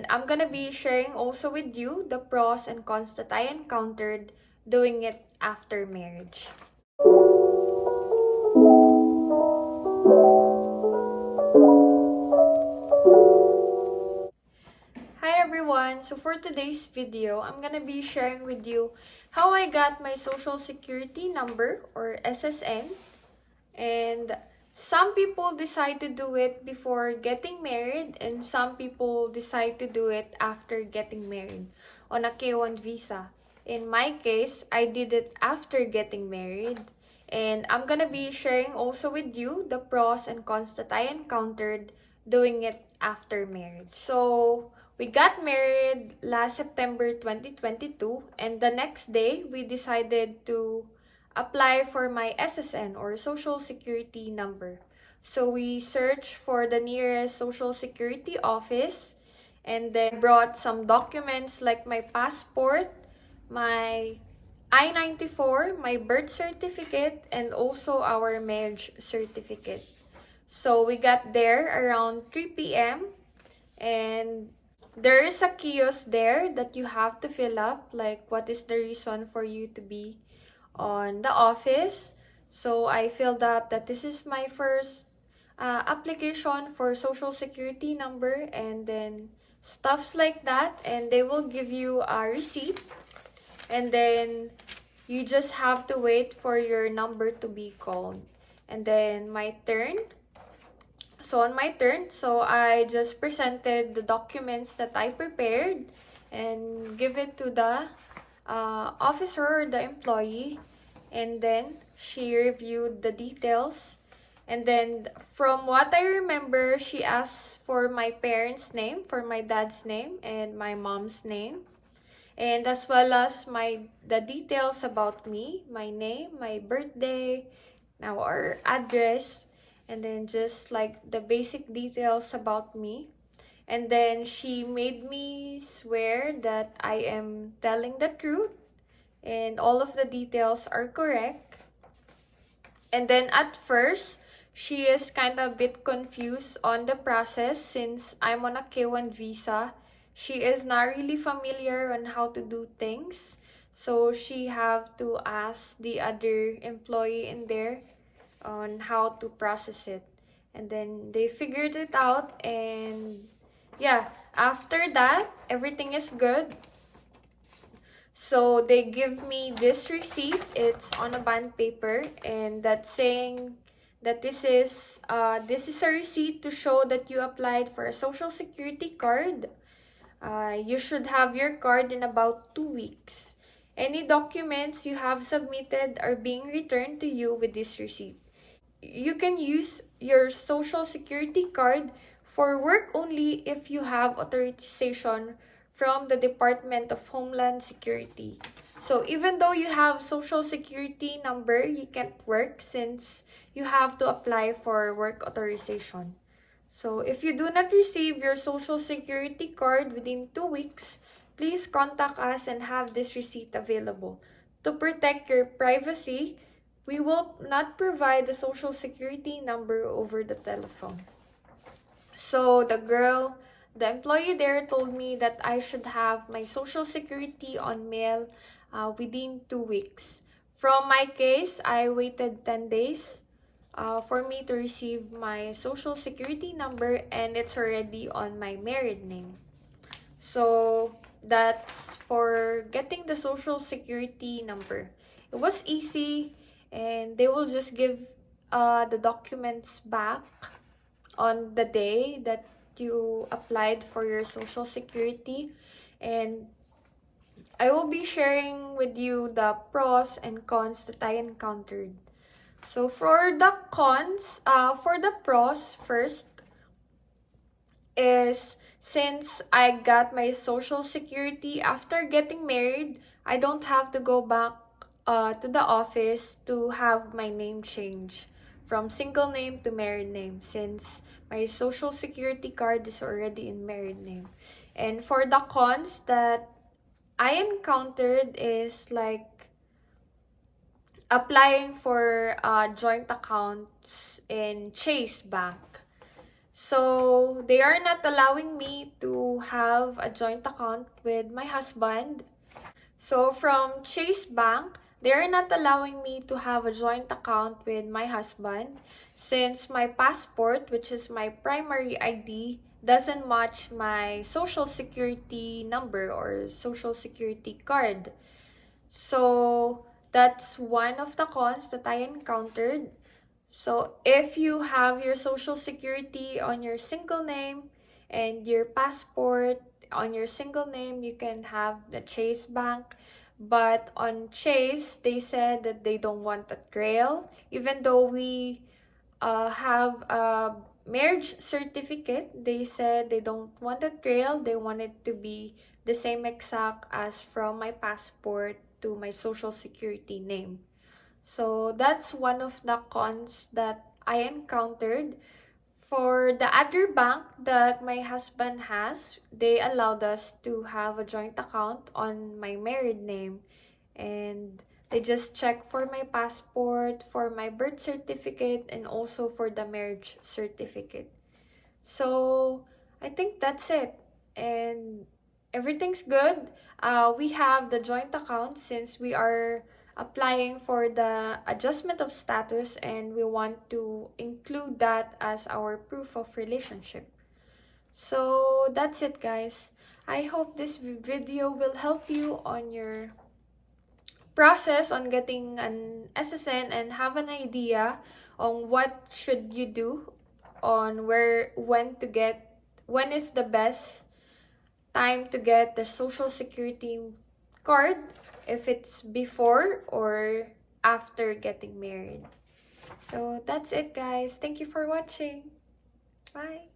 And I'm gonna be sharing also with you the pros and cons that I encountered doing it after marriage. Hi everyone! So for today's video, I'm gonna be sharing with you how I got my social security number or SSN. And some people decide to do it before getting married, and some people decide to do it after getting married on a K1 visa. In my case, I did it after getting married, and I'm gonna be sharing also with you the pros and cons that I encountered doing it after marriage. So, we got married last September 2022, and the next day we decided to apply for my SSN or Social Security number. So we searched for the nearest Social Security office, and then brought some documents like my passport, my I-94, my birth certificate, and also our marriage certificate. So we got there around 3 p.m. and there is a kiosk there that you have to fill up, like what is the reason for you to be on the office. So I filled up that this is my first application for social security number, and then stuffs like that, and they will give you a receipt, and then you just have to wait for your number to be called. And then my turn. So on my turn, so I just presented the documents that I prepared and give it to the officer or the employee, and then she reviewed the details. And then from what I remember, she asked for my parents' name, for my dad's name and my mom's name, and as well as the details about me, my name, my birthday, now our address, and then just like the basic details about me. And then she made me swear that I am telling the truth and all of the details are correct. And then at first, she is kind of a bit confused on the process since I'm on a K1 visa. She is not really familiar on how to do things. So she have to ask the other employee in there on how to process it. And then they figured it out, and yeah, after that, everything is good. So they give me this receipt. It's on a bond paper, and that's saying that this is a receipt to show that you applied for a social security card. You should have your card in about 2 weeks. Any documents you have submitted are being returned to you with this receipt. You can use your social security card for work only if you have authorization from the Department of Homeland Security. So even though you have social security number, you can't work since you have to apply for work authorization. So if you do not receive your social security card within 2 weeks, please contact us and have this receipt available. To protect your privacy, we will not provide the social security number over the telephone. So the employee there told me that I should have my social security on mail within 2 weeks. From my case, I waited 10 days for me to receive my social security number, and it's already on my married name. So that's for getting the social security number. It was easy, and they will just give the documents back on the day that you applied for your social security. And I will be sharing with you the pros and cons that I encountered. So for the for the pros first is, since I got my social security after getting married, I don't have to go back to the office to have my name changed from single name to married name, since my social security card is already in married name. And for the cons that I encountered is like applying for joint accounts in Chase Bank. So they are not allowing me to have a joint account with my husband. So from Chase Bank, they are not allowing me to have a joint account with my husband since my passport, which is my primary ID, doesn't match my social security number or social security card. So that's one of the cons that I encountered. So if you have your social security on your single name and your passport on your single name, you can have the Chase Bank. But on Chase, they said that they don't want a trail, even though we have a marriage certificate. They said they don't want a trail. They want it to be the same exact as from my passport to my social security name. So that's one of the cons that I encountered. For the other bank that my husband has, they allowed us to have a joint account on my married name. And they just check for my passport, for my birth certificate, and also for the marriage certificate. So I think that's it. And everything's good. We have the joint account since we are applying for the adjustment of status and we want to include that as our proof of relationship. So that's it, guys. I hope this video will help you on your process on getting an SSN and have an idea on what should you do on when is the best time to get the social security card, if it's before or after getting married. So that's it, guys. Thank you for watching. Bye.